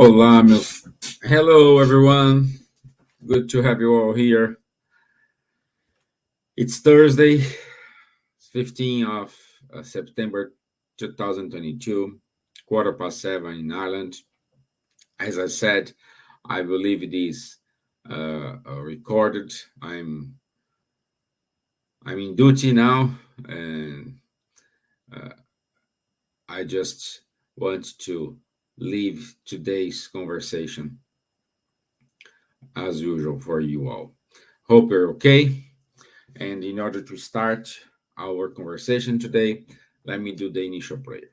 Olá, meus. Hello, everyone. Good to have you all here. It's Thursday, 15th of September 2022, 7:15 in Ireland. As I said, I believe it is recorded. I'm in duty now, and I just want to leave today's conversation as usual for you all. Hope you're okay. And in order to start our conversation today, let me do the initial prayer.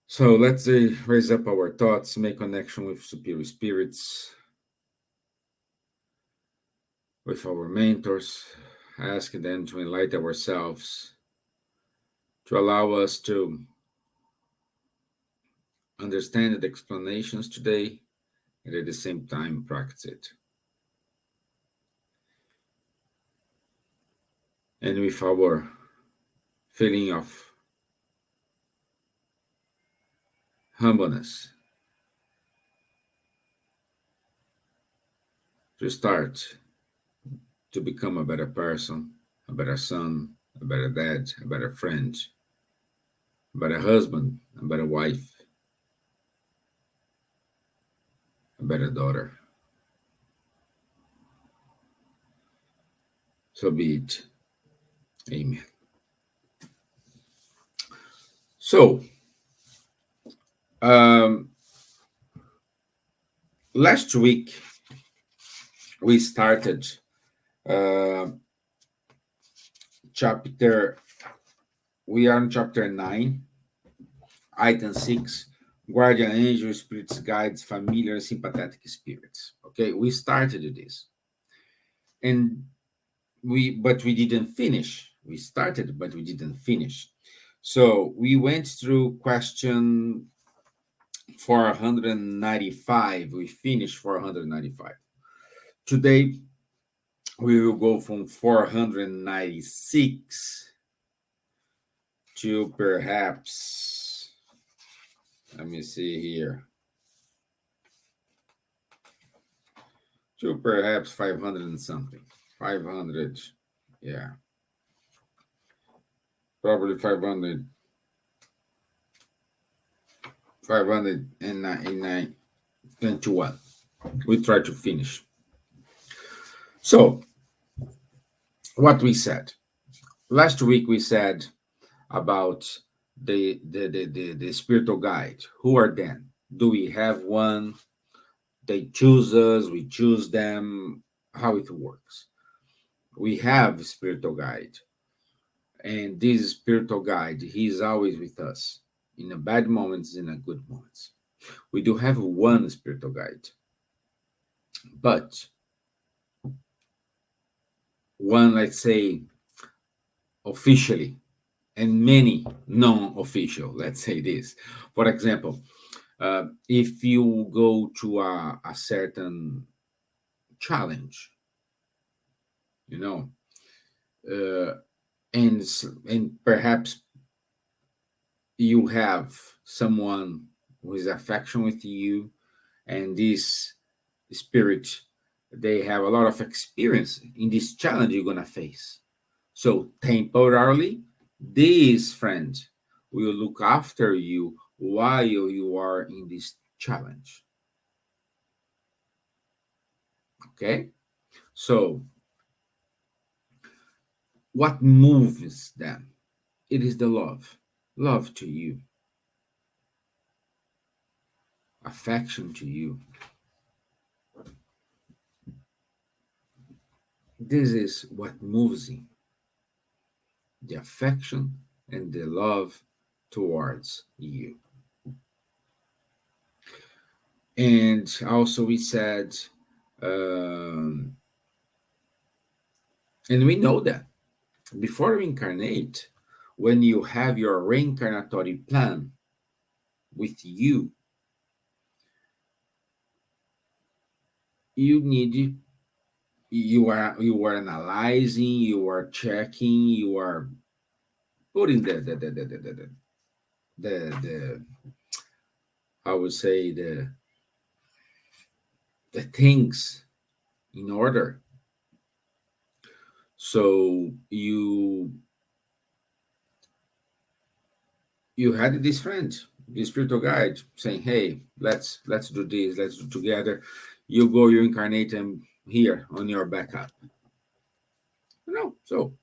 So let's raise up our thoughts, make connection with superior spirits, with our mentors, ask them to enlighten ourselves, to allow us to understand the explanations today, and at the same time practice it. And with our feeling of humbleness, to start to become a better person, a better son, a better dad, a better friend, a better husband, a better wife, a better daughter. So be it. Amen. So, last week we started we are in chapter 9, item 6, guardian angels, spirits, guides, familiar, and sympathetic spirits. Okay, we started this. But we didn't finish. We started, but we didn't finish. So we went through question 495. We finished 495. Today, we will go from 496 to perhaps, let me see here, to perhaps 500 and something. 500, yeah. Probably 500. 521. We try to finish. So, what we said last week, we said about the spiritual guide. Who are them? Do we have one? They choose us. We choose them. How it works? We have a spiritual guide, and this spiritual guide, he's always with us, in the bad moments, in the good moments. We do have one spiritual guide, but one, let's say, officially, and many non-official, let's say this. For example, if you go to a certain challenge, and perhaps you have someone who is affection with you, and this spirit, they have a lot of experience in this challenge you're gonna face. So temporarily, this friend will look after you while you are in this challenge. Okay? So what moves them? It is the love to you, affection to you. This is what moves him, the affection and the love towards you. And also we said, and we know that before you incarnate, when you have your reincarnatory plan with you, you are analyzing, you are checking, you are putting the I would say, the things in order. So you had this friend, this spiritual guide, saying, "Hey, let's do this, let's do together." You go, you incarnate them here on your backup. So,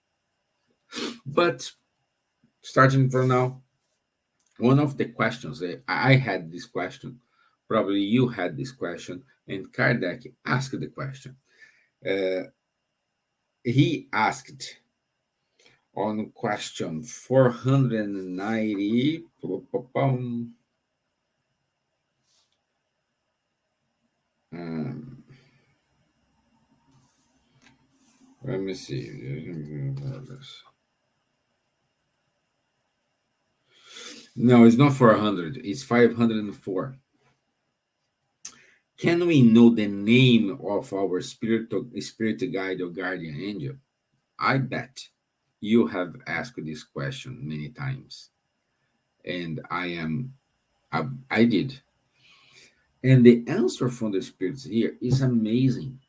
but starting from now, one of the questions I had this question, probably you had this question, and Kardec asked the question. Uh, he asked on question 490. Um, let me see. No, it's not 400. It's 504. Can we know the name of our spirit guide or guardian angel? I bet you have asked this question many times, and I did. And the answer from the spirits here is amazing.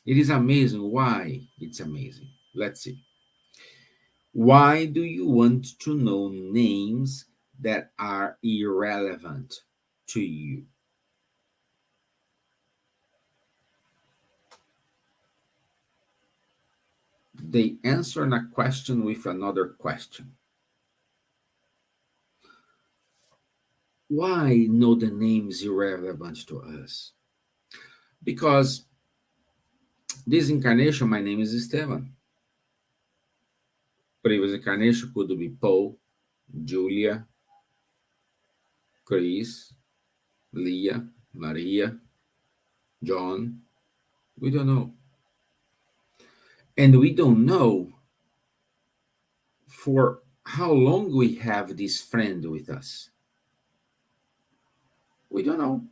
It is amazing. Why? It's amazing. Let's see. Why do you want to know names that are irrelevant to you? They answer a question with another question. Why know the names irrelevant to us? Because this incarnation, my name is Stevan. Previous incarnation could be Paul, Julia, Chris, Leah, Maria, John. We don't know. And we don't know for how long we have this friend with us. We don't know.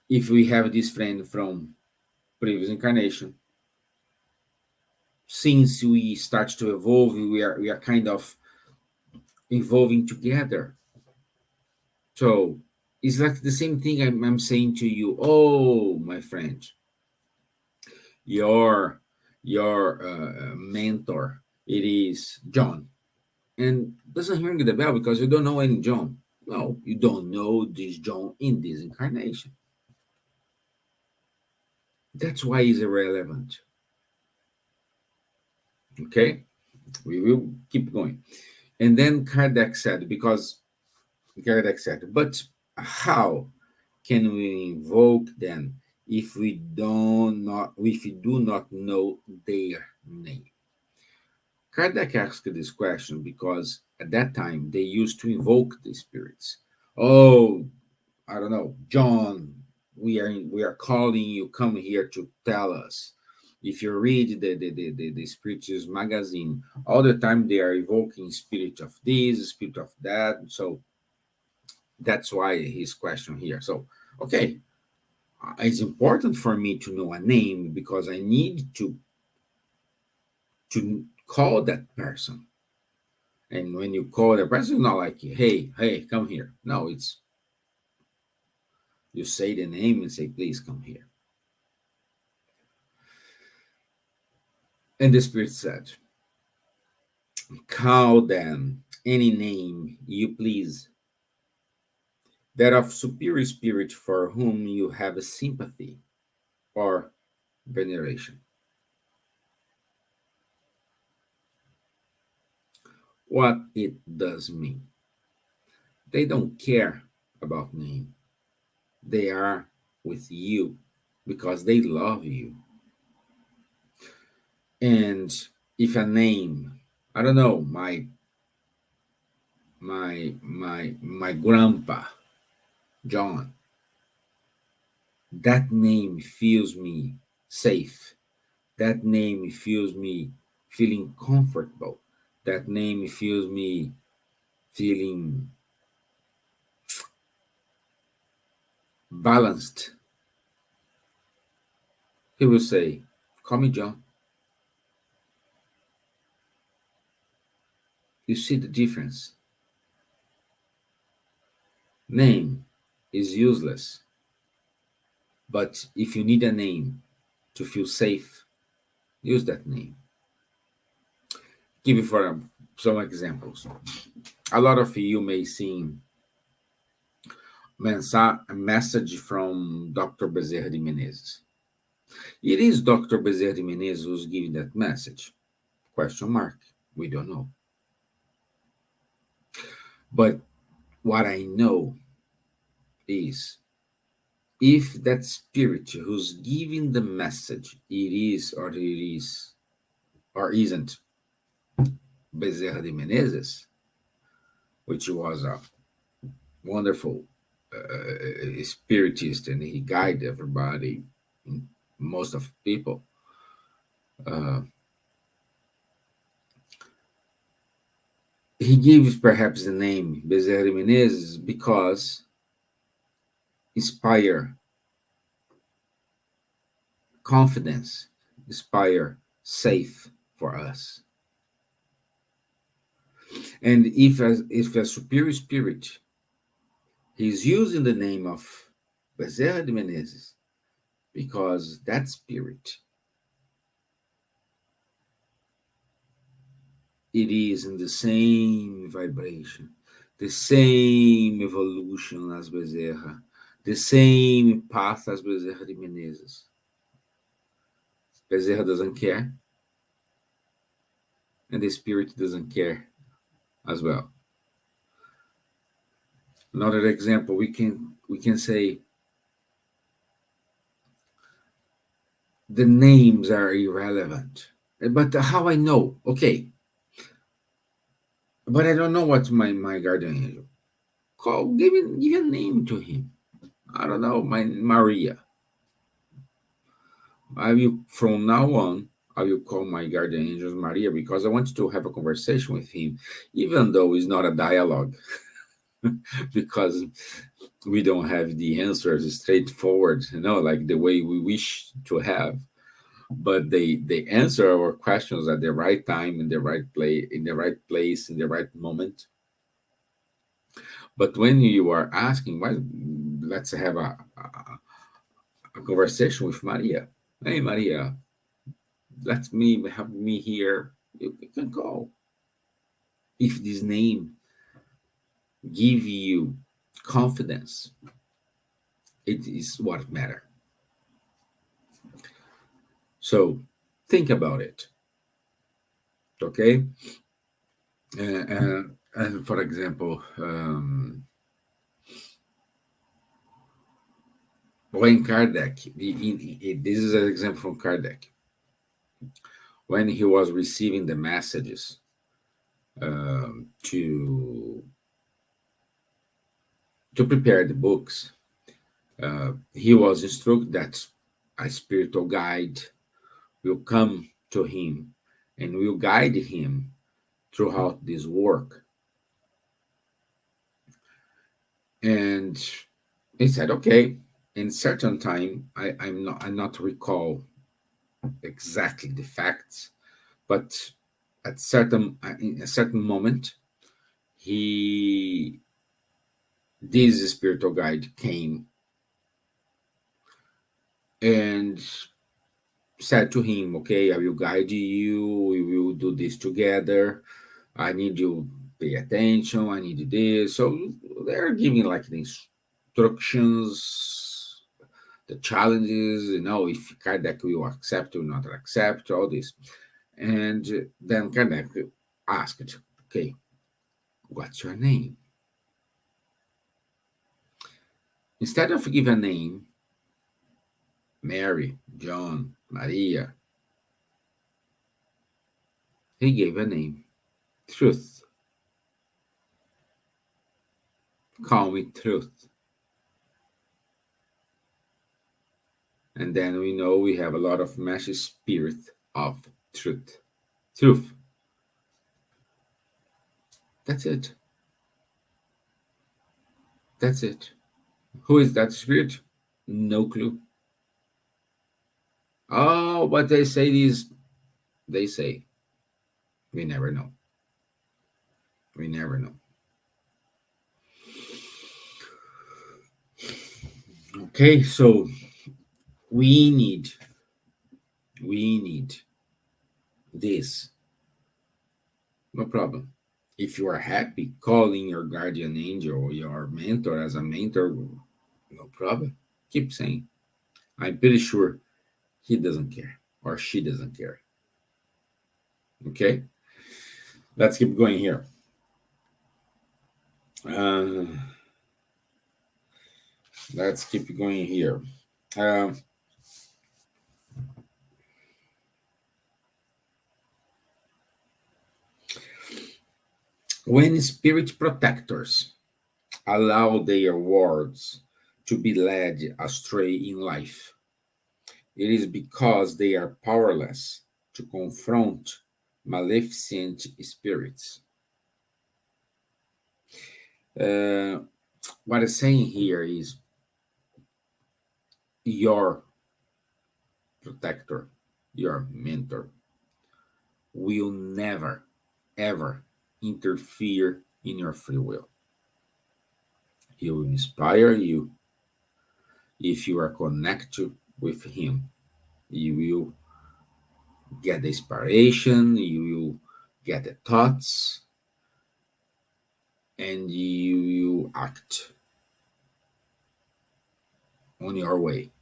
If we have this friend from previous incarnation, since we start to evolve, we are kind of evolving together. So it's like the same thing I'm saying to you. Oh, my friend, your mentor, it is John, and doesn't ring the bell because you don't know any John. No, you don't know this John in this incarnation. That's why it's irrelevant. Okay, we will keep going. And then Kardec said, but how can we invoke them if we do not know their name? Kardec asked this question because at that time they used to invoke the spirits. Oh, I don't know, John, we are calling you. Come here to tell us. If you read the spirituals magazine, all the time they are evoking spirit of this, spirit of that. So that's why his question here. So okay, it's important for me to know a name because I need to call that person. And when you call the person, it's not like, hey, come here. No, it's you say the name and say, please come here. And the spirit said, call them any name you please, that of superior spirit for whom you have a sympathy or veneration. What it does mean. They don't care about name. They are with you because they love you. And if a name, I don't know, my grandpa John, that name feels me safe. That name feels me feeling comfortable. That name feels me feeling balanced. He will say, call me John. You see the difference. Name is useless, but if you need a name to feel safe, use that name. Give you for some examples. A lot of you may see a message from Dr. Bezerra de Menezes. It is Dr. Bezerra de Menezes who's giving that message. Question mark. We don't know. But what I know is if that spirit who's giving the message, it is or isn't Bezerra de Menezes, which was a wonderful spiritist, and he guided everybody, most of people. He gives perhaps the name Bezerra de Menezes because inspire confidence, inspire safe for us. And if a superior spirit is using the name of Bezerra de Menezes, because that spirit, it is in the same vibration, the same evolution as Bezerra, the same path as Bezerra de Menezes. Bezerra doesn't care, and the spirit doesn't care as well. Another example, we can say the names are irrelevant. But how I know? Okay. But I don't know what's my guardian angel. Give a name to him. I don't know, my Maria. I will, from now on, I will call my guardian angel Maria, because I want to have a conversation with him, even though it's not a dialogue, because we don't have the answers straightforward, like the way we wish to have. But they answer our questions at the right time, in the right place, in the right moment. But when you are asking, well, let's have a conversation with Maria. Hey, Maria, let me have me here. You can call. If this name give you confidence, it is what matter. So think about it. Okay. And for example, when Kardec, this is an example from Kardec, when he was receiving the messages to prepare the books, he was instructed that a spiritual guide will come to him and will guide him throughout this work. And he said, okay, in certain time, I'm not recall exactly the facts, but in a certain moment, this spiritual guide came and said to him, okay, I will guide you, we will do this together, I need you pay attention, I need this. So they're giving like the instructions, the challenges, if Kardec will accept or not accept, all this. And then Kardec asked, okay, what's your name? Instead of give a name, Mary, John, Maria, he gave a name, Truth. Call me Truth. And then we know we have a lot of message spirit of truth. Truth. That's it. That's it. Who is that spirit? No clue. Oh, what they say is, they say. We never know. We never know. Okay, so we need this. No problem. If you are happy calling your guardian angel or your mentor as a mentor, no problem. Keep saying. I'm pretty sure he doesn't care or she doesn't care. Okay, let's keep going here. Uh, let's keep going here. Uh, when spirit protectors allow their wards to be led astray in life, it is because they are powerless to confront maleficent spirits. Uh, what I'm saying here is your protector, your mentor, will never, ever interfere in your free will. He will inspire you if you are connected with him. You will get the inspiration, you will get the thoughts, and you will act on your way.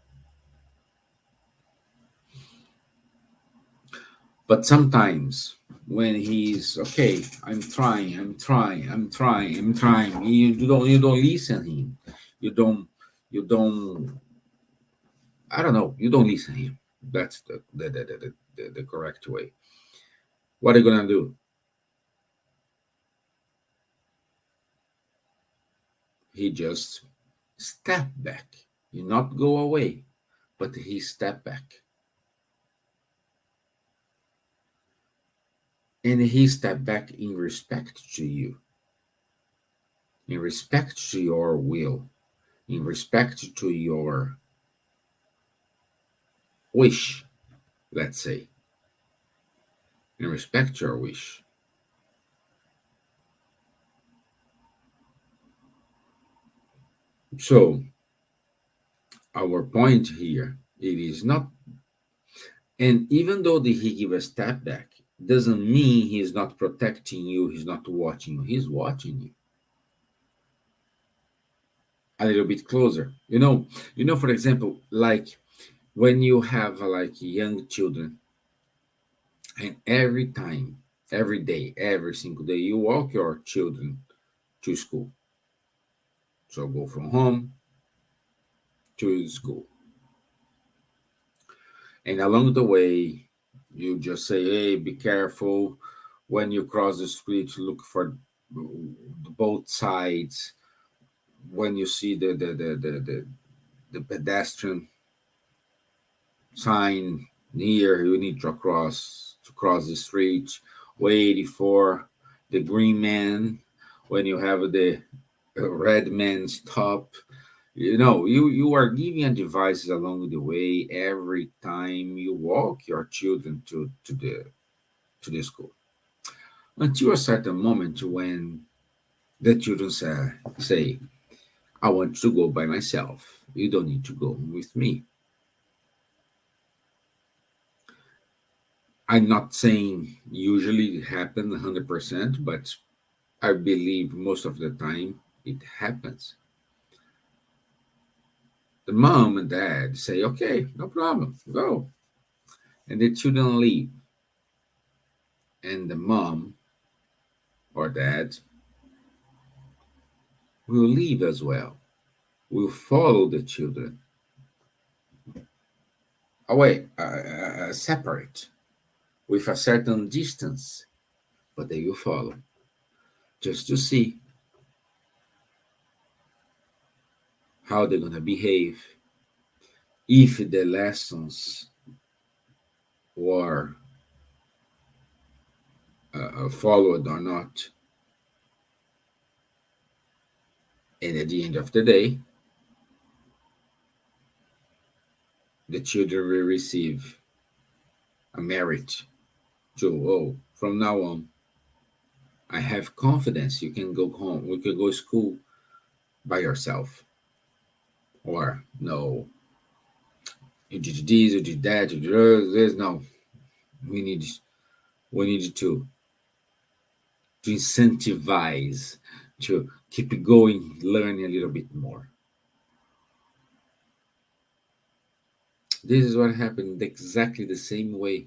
But sometimes when he's okay, I'm trying, you don't listen to him. You don't I don't know, you don't listen to him. That's the correct way. What are you gonna do? He just step back. He not go away, but he step back. And he step back in respect to you, in respect to your will, in respect to your wish, let's say, in respect to your wish. So our point here, it is not, and even though he give a step back, doesn't mean he's not protecting you, he's not watching you, he's watching you a little bit closer. For example, like when you have like young children, and every time, every day, every single day, you walk your children to school. So go from home to school. And along the way, you just say, hey, be careful. When you cross the street, look for both sides. When you see the pedestrian sign near, you need to cross the street. Wait for the green man. When you have the red man stop, you are giving advices along the way every time you walk your children to the school, until a certain moment when the children say, I want to go by myself, you don't need to go with me. I'm not saying usually it happens 100%, but I believe most of the time it happens. The mom and dad say, okay, no problem, go. And the children leave. And the mom or dad will leave as well, will follow the children away, separate, with a certain distance, but they will follow just to see how they're going to behave, if the lessons were followed or not. And at the end of the day, the children will receive a merit to, oh, from now on, I have confidence. You can go home. We can go to school by yourself. or no, you did this, you did that, you did this. No, we need to incentivize, to keep going, learning a little bit more. This is what happened exactly the same way.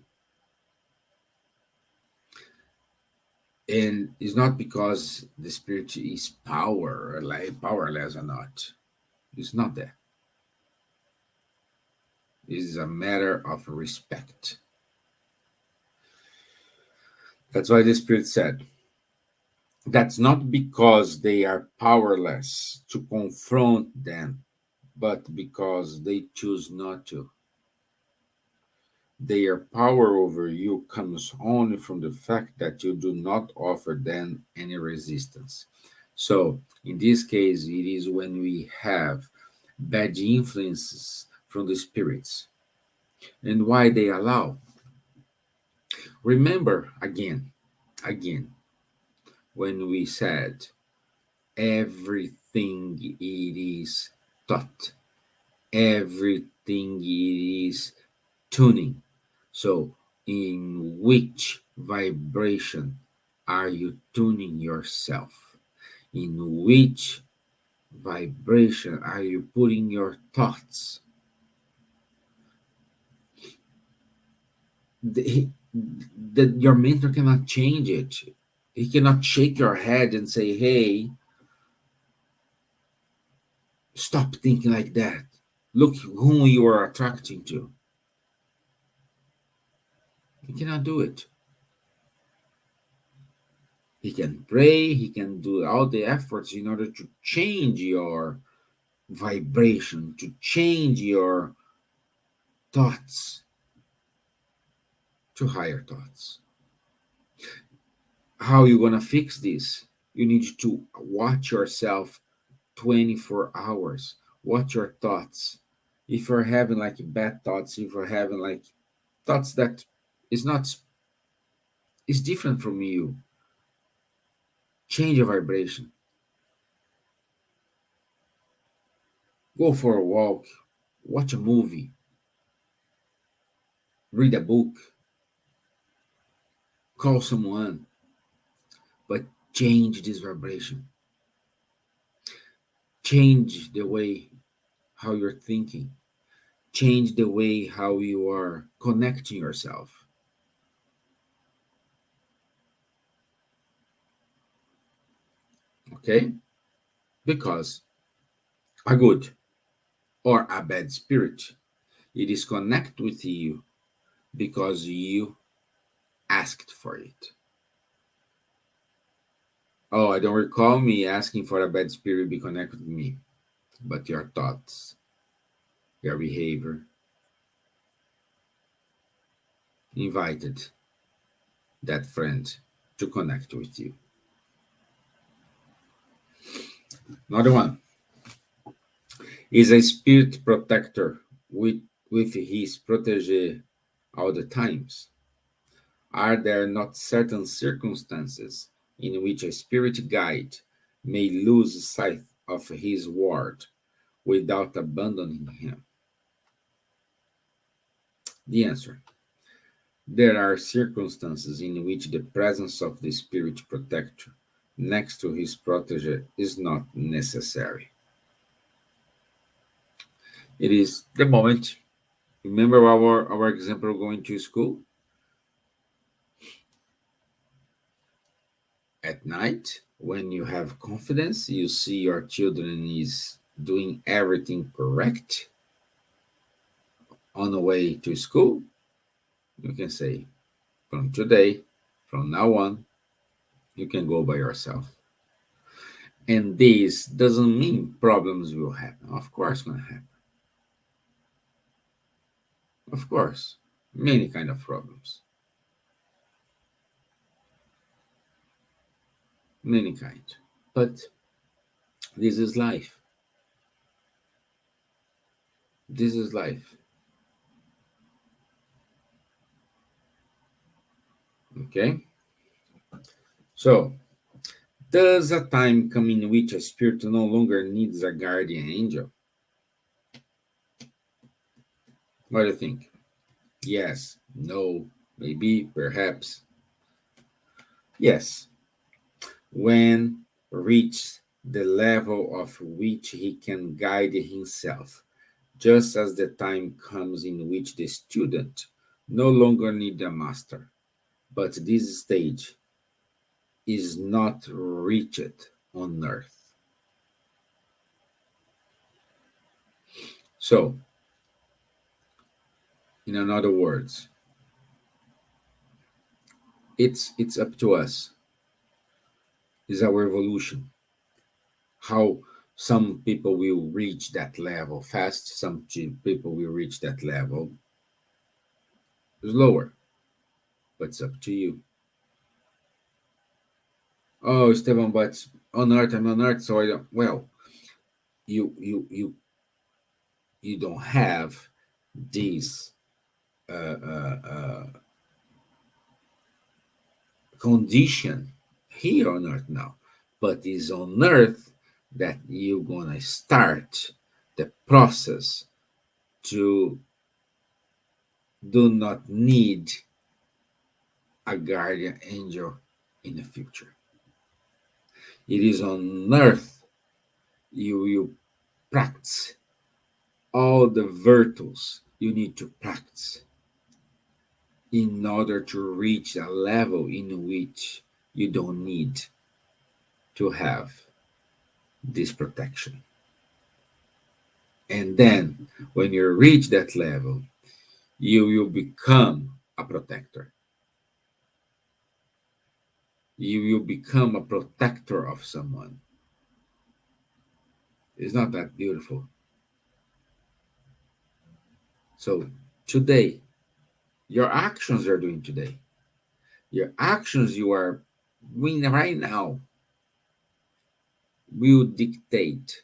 And it's not because the spirit is powerless or not. It's not that. It is a matter of respect. That's why the spirit said, that's not because they are powerless to confront them, but because they choose not to. Their power over you comes only from the fact that you do not offer them any resistance. So, in this case, it is when we have bad influences from the spirits and why they allow. Remember again, when we said everything it is taught, everything it is tuning. So, in which vibration are you tuning yourself? In which vibration are you putting your thoughts? Your mentor cannot change it. He cannot shake your head and say, hey, stop thinking like that. Look whom you are attracting to. He cannot do it. He can pray, he can do all the efforts in order to change your vibration, to change your thoughts to higher thoughts. How are you going to fix this? You need to watch yourself 24 hours. Watch your thoughts. If you're having like bad thoughts, if you're having like thoughts that is not, is different from you, change your vibration. Go for a walk, watch a movie, read a book, call someone, but change this vibration. Change the way how you're thinking. Change the way how you are connecting yourself. Okay? Because a good or a bad spirit, it is connect with you because you asked for it. Oh, I don't recall me asking for a bad spirit to be connected with me, but your thoughts, your behavior invited that friend to connect with you. Another one is a spirit protector with his protege all the times. Are there not certain circumstances in which a spirit guide may lose sight of his ward without abandoning him? The answer: there are circumstances in which the presence of the spirit protector next to his protege is not necessary. It is the moment. Remember our example going to school? At night, when you have confidence, you see your children is doing everything correct on the way to school, you can say, from today, from now on, you can go by yourself. And this doesn't mean problems will happen. Of course, going to happen. Of course, many kind of problems, many kind. But this is life. This is life. Okay. So, does a time come in which a spirit no longer needs a guardian angel? What do you think? Yes, no, maybe, perhaps. Yes, when reached the level of which he can guide himself, just as the time comes in which the student no longer needs a master. But this stage is not reached on earth. So, in other words, it's up to us. It's our evolution. How some people will reach that level fast, some people will reach that level slower, but it's up to you. Oh, Stevan, but on earth, I'm on earth, so I don't. Well, you don't have this condition here on earth now, but it's on earth that you're gonna start the process to do not need a guardian angel in the future. It is on earth you will practice all the virtues you need to practice in order to reach a level in which you don't need to have this protection. And then, when you reach that level, you will become a protector. You will become a protector of someone. It's not that beautiful. So, today, your actions you're doing today, your actions you are doing right now will dictate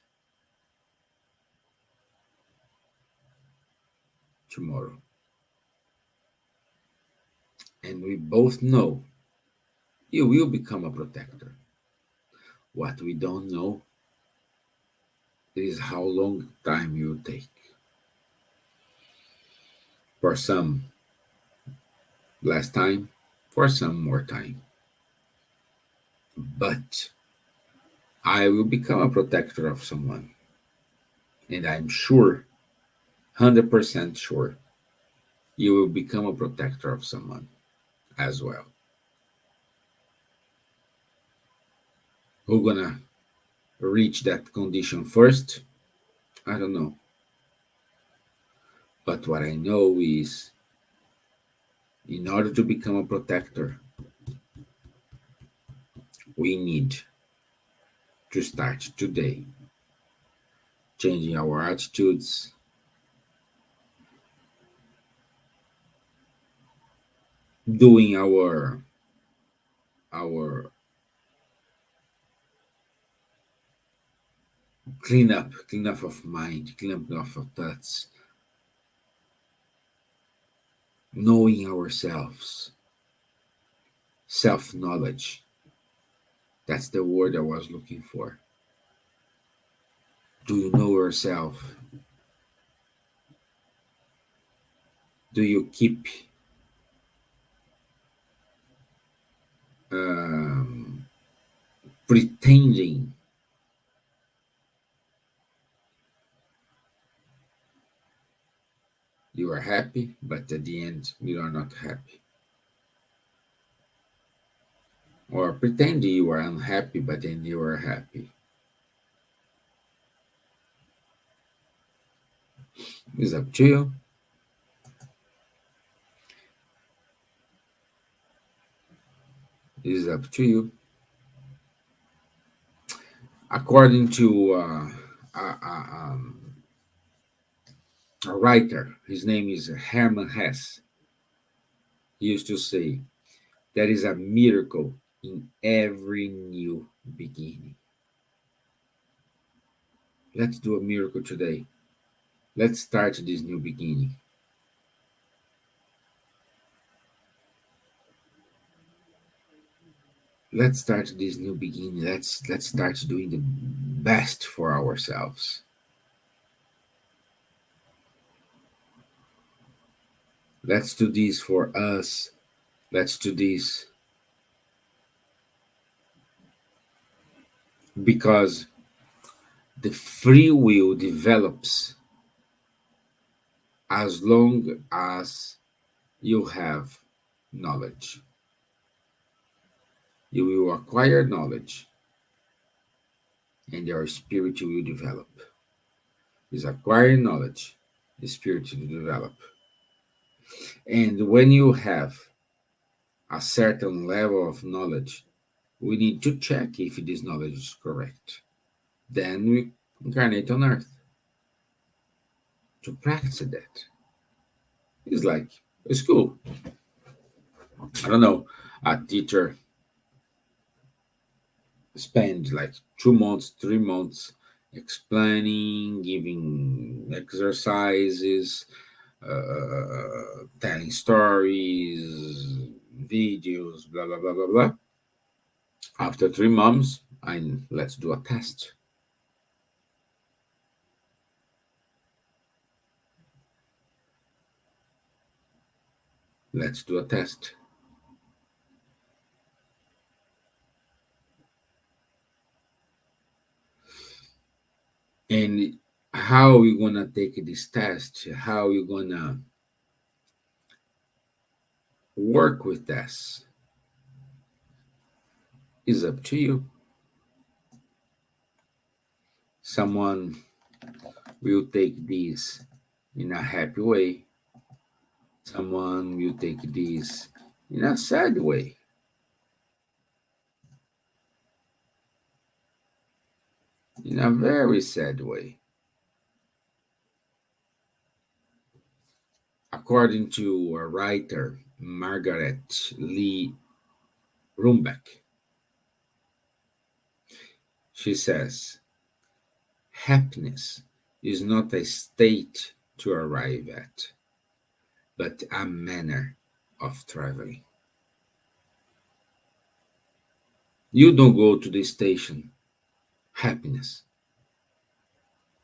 tomorrow. And we both know you will become a protector. What we don't know is how long time you will take. For some, less time, for some, more time. But I will become a protector of someone. And I'm sure, 100% sure, you will become a protector of someone as well. Who's gonna reach that condition first? I don't know. But what I know is, in order to become a protector, we need to start today changing our attitudes, doing our clean up of mind, clean up of thoughts, knowing ourselves, self knowledge. That's the word I was looking for. Do you know yourself? Do you keep um, pretending you are happy, but at the end you are not happy? Or pretending you are unhappy, but then you are happy? It's up to you. It's up to you. According to a writer, his name is Hermann Hesse, he used to say, there is a miracle in every new beginning. Let's do a miracle today. Let's start this new beginning. Let's start this new beginning. Let's start doing the best for ourselves. Let's do this for us. Let's do this because the free will develops as long as you have knowledge. You will acquire knowledge and your spirit will develop. Is acquiring knowledge, the spirit will develop. And when you have a certain level of knowledge, we need to check if this knowledge is correct. Then we incarnate on earth to practice that. It's like a school. I don't know, a teacher spend like 2 months, 3 months explaining, giving exercises, telling stories, videos, blah blah blah blah blah. After 3 months, let's do a test. Let's do a test. And how you gonna take this test? How you gonna work with this is up to you. Someone will take this in a happy way. Someone will take this in a sad way. In a very sad way. According to a writer, Margaret Lee Rumbeck, she says, happiness is not a state to arrive at, but a manner of traveling. You don't go to the station. Happiness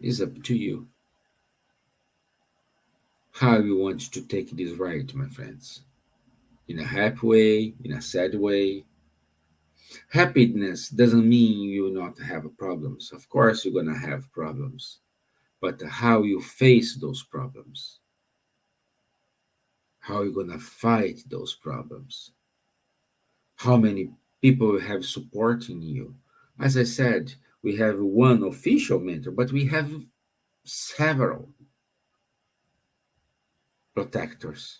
is up to you. How you want to take this ride, my friends? In a happy way, in a sad way? Happiness doesn't mean you will not have problems. Of course, you're going to have problems. But how you face those problems, how you're going to fight those problems, how many people have supporting you. As I said, we have one official mentor, but we have several protectors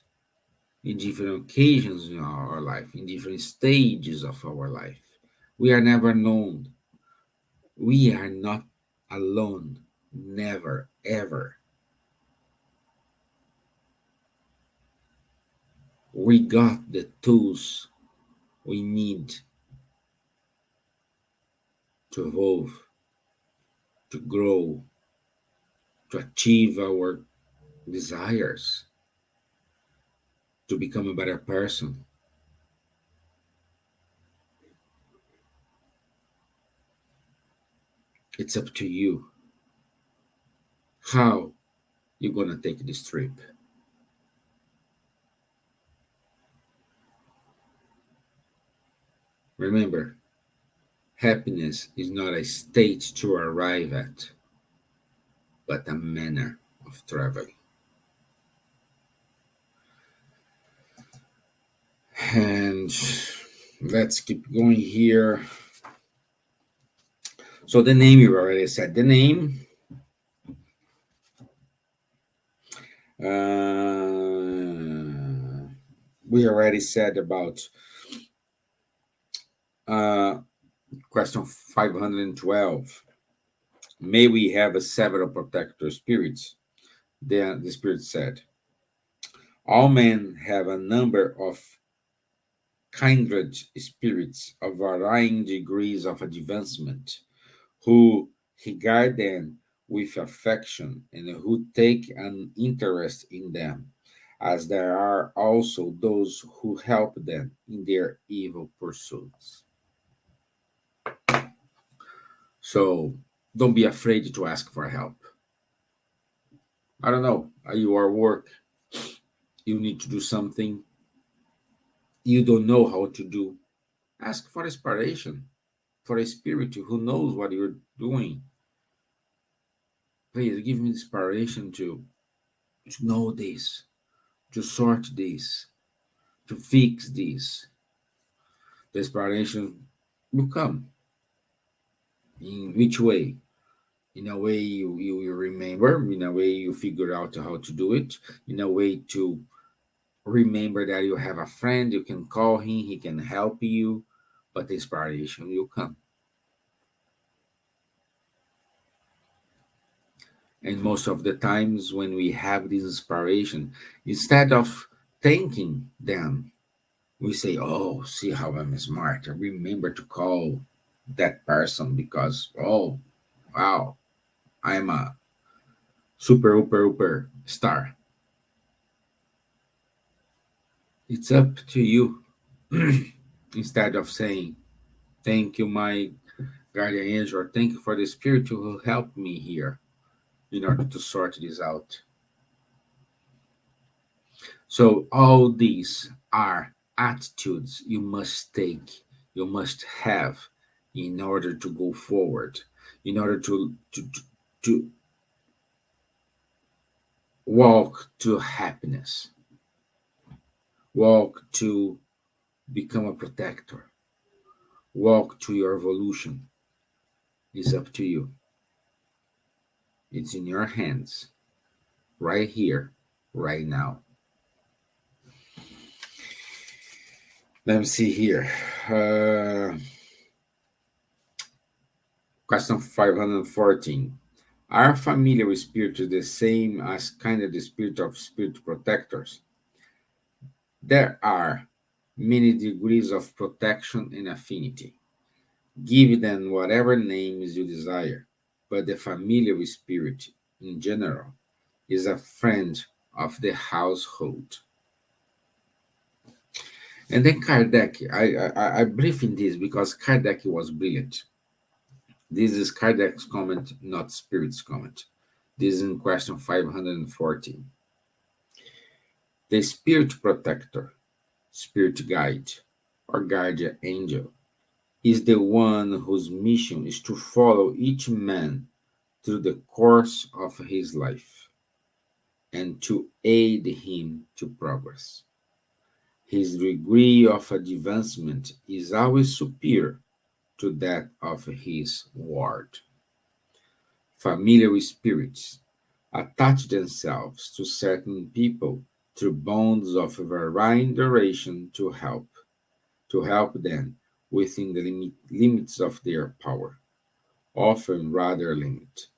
in different occasions in our life, in different stages of our life. We are never alone. We are not alone. Never, ever. We got the tools we need to evolve, to grow, to achieve our desires, to become a better person. It's up to you how you're going to take this trip. Remember, happiness is not a state to arrive at, but a manner of traveling. And let's keep going here. So the name, you already said the name. We already said about question 512. May we have a several protector spirits. Then the spirit said, all men have a number of kindred spirits of varying degrees of advancement, who regard them with affection and who take an interest in them, as there are also those who help them in their evil pursuits. So don't be afraid to ask for help. I don't know, are you at work you need to do something you don't know how to do, ask for inspiration, for a spirit who knows what you're doing. Please give me inspiration to know this, to sort this, to fix this. The inspiration will come. In which way? In a way you remember, in a way you figure out how to do it, in a way to remember that you have a friend, you can call him, he can help you, but the inspiration will come. And most of the times when we have this inspiration, instead of thanking them, we say, oh, see how I'm smart. I remember to call that person because, oh, wow, I'm a super, super, super star. It's up to you. Instead of saying, thank you, my guardian angel, or thank you for the spirit who helped me here in order to sort this out. So, all these are attitudes you must take, you must have in order to go forward, in order to walk to happiness, walk to become a protector, walk to your evolution. It's up to you. It's in your hands, right here, right now. Let me see here. Question 514. Are familiar spirits the same as kind of the spirit of spirit protectors? There are many degrees of protection and affinity. Give them whatever names you desire, but the familiar spirit, in general, is a friend of the household. And then Kardec, I brief in this because Kardec was brilliant. This is Kardec's comment, not Spirit's comment. This is in question 514. The spirit protector, spirit guide, or guardian angel is the one whose mission is to follow each man through the course of his life and to aid him to progress. His degree of advancement is always superior to that of his ward. Familiar spirits attach themselves to certain people through bonds of varying duration to help them within the limits of their power, often rather limited.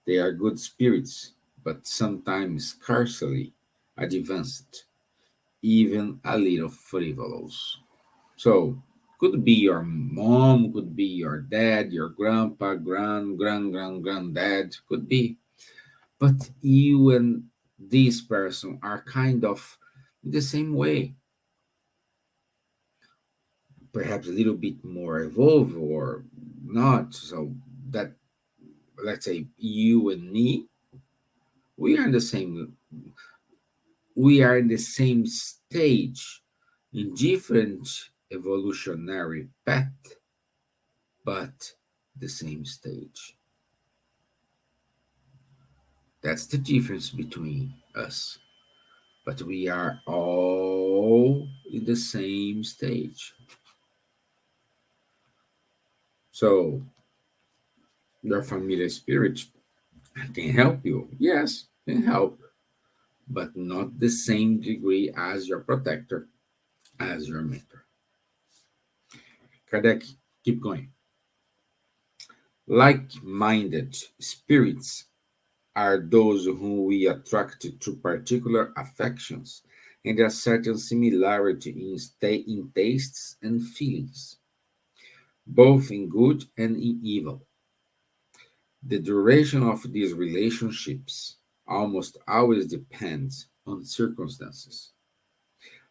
They are good spirits, but sometimes scarcely advanced, even a little frivolous. So, could be your mom, could be your dad, your grandpa, granddad, could be. But you and this person are kind of the same way, perhaps a little bit more evolved or not. So that, let's say, you and me, we are in the same, we are in the same stage in different evolutionary path, but the same stage. That's the difference between us. But we are all in the same stage. So your familiar spirit can help you. Yes, can help, but not the same degree as your protector, as your mentor. Kardec, keep going. Like minded spirits are those whom we attract to particular affections and a certain similarity in tastes and feelings, both in good and in evil. The duration of these relationships almost always depends on circumstances.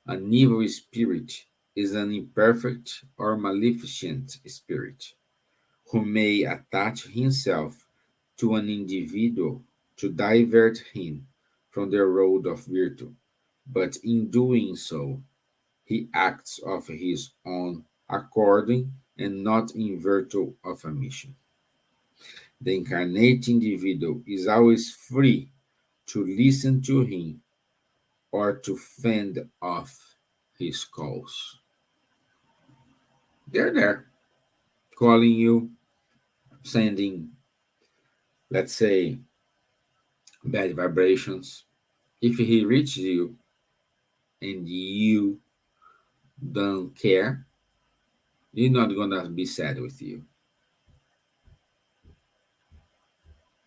An evil spirit is an imperfect or maleficent spirit who may attach himself to an individual to divert him from the road of virtue, but in doing so, he acts of his own according and not in virtue of a mission. The incarnate individual is always free to listen to him or to fend off his calls. They're there calling you, sending, let's say, bad vibrations. If he reaches you and you don't care, he's not gonna be sad with you.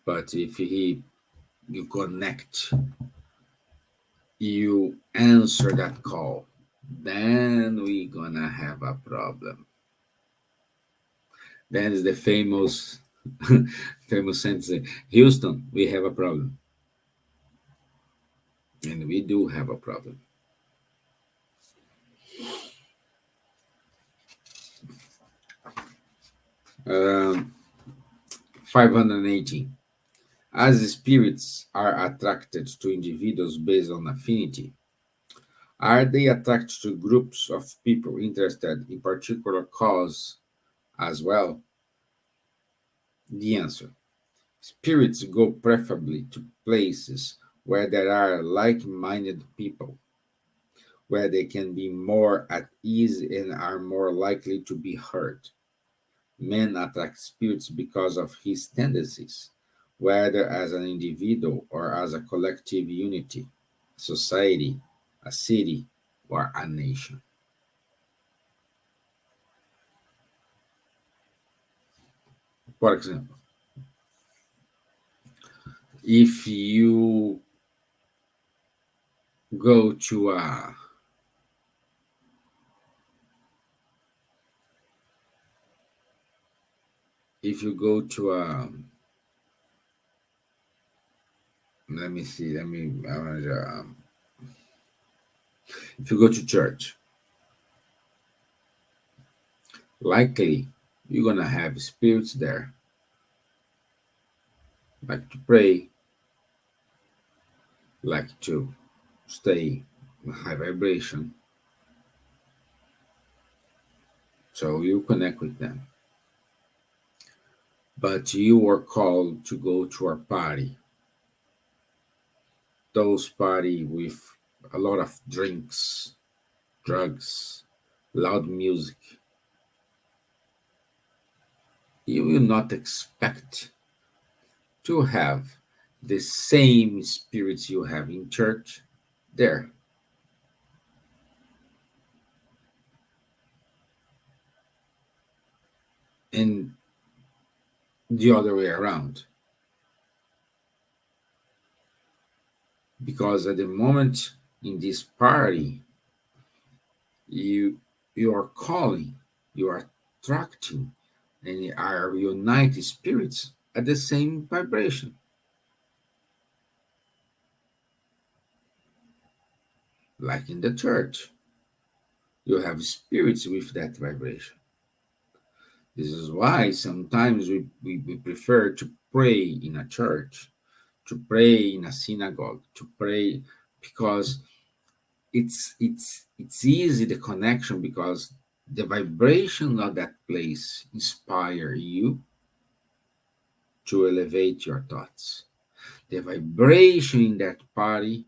But if you connect, you answer that call, then we gonna have a problem. That is the famous famous sentence. Houston, we have a problem. And we do have a problem. 518. As spirits are attracted to individuals based on affinity, are they attracted to groups of people interested in particular cause as well? The answer: spirits go preferably to places where there are like-minded people, where they can be more at ease and are more likely to be heard. Man attracts spirits because of his tendencies, whether as an individual or as a collective unity, a society, a city, or a nation. For example, if you go to a if you go to a let me see let me if you go to church, likely you're gonna have spirits there like to pray, like to stay in high vibration, so you connect with them. But you are called to go to a party, those party with a lot of drinks, drugs, loud music. You will not expect to have the same spirits you have in church there. And the other way around. Because at the moment in this party, you you are calling, you are attracting, and are united spirits at the same vibration. Like in the church, you have spirits with that vibration. This is why sometimes we prefer to pray in a church, to pray in a synagogue, to pray because it's easy the connection because the vibration of that place inspire you to elevate your thoughts. The vibration in that party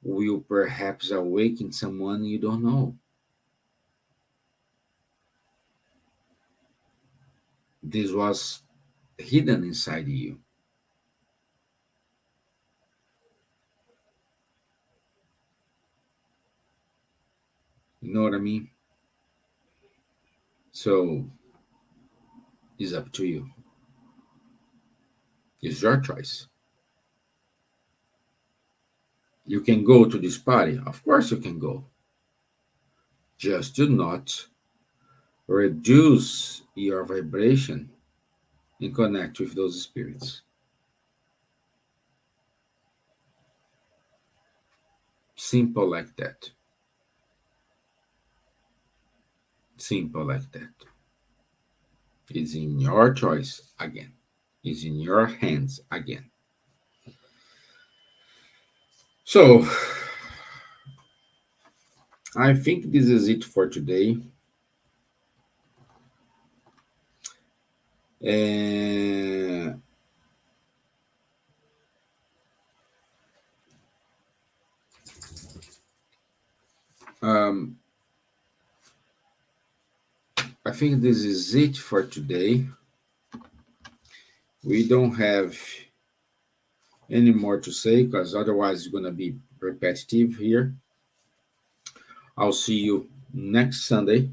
will perhaps awaken someone you don't know. This was hidden inside you. You know what I mean? So it's up to you. It's your choice. You can go to this party. Of course you can go. Just do not reduce your vibration and connect with those spirits. Simple like that. Simple like that. It's in your choice again. It's in your hands again. So I think this is it for today. And I think this is it for today. We don't have any more to say because otherwise it's going to be repetitive here. I'll see you next Sunday,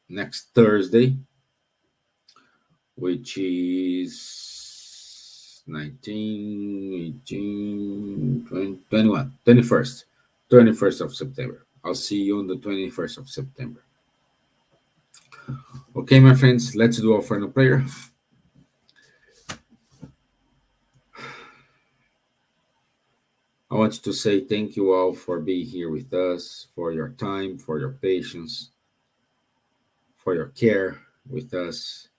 next Thursday, which is 19, 18, 20, 21, 21st, 21st of September. I'll see you on the 21st of September. Okay, my friends, let's do our final prayer. I want to say thank you all for being here with us, for your time, for your patience, for your care with us.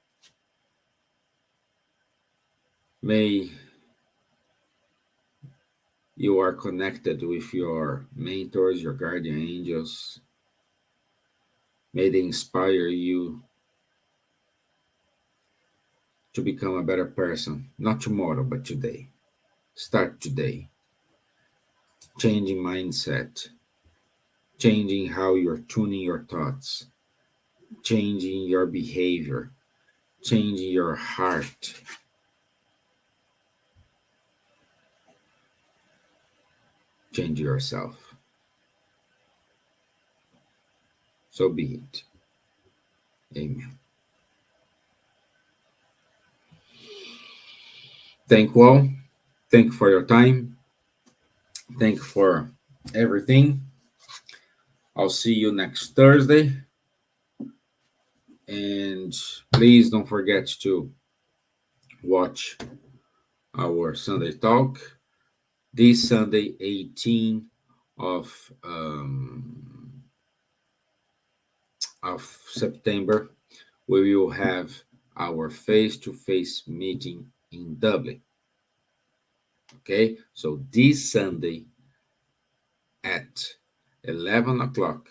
May you are connected with your mentors, your guardian angels. May they inspire you to become a better person, not tomorrow, but today. Start today. Changing mindset, changing how you're tuning your thoughts, changing your behavior, changing your heart. Change yourself. So be it. Amen. Thank you all. Thank you for your time. Thank you for everything. I'll see you next Thursday. And please don't forget to watch our Sunday talk. This Sunday, 18 of September, we will have our face-to-face meeting in Dublin. Okay, so this Sunday at 11 o'clock,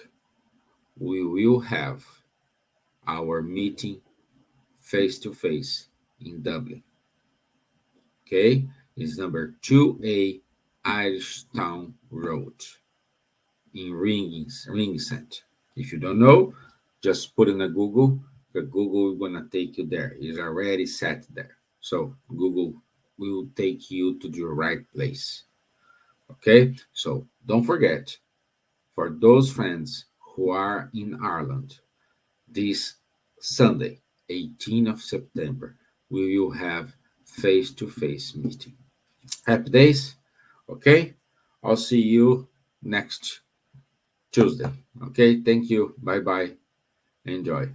we will have our meeting face-to-face in Dublin. Okay, it's number 2A Irish Town Road in Ringsend. If you don't know, just put in a Google. The Google is gonna take you there. It's already set there. So Google will take you to the right place. Okay, so don't forget, for those friends who are in Ireland, this Sunday, 18th of September, we will have face-to-face meeting. Happy days. Okay, I'll see you next Tuesday. Okay, thank you. Bye bye. Enjoy.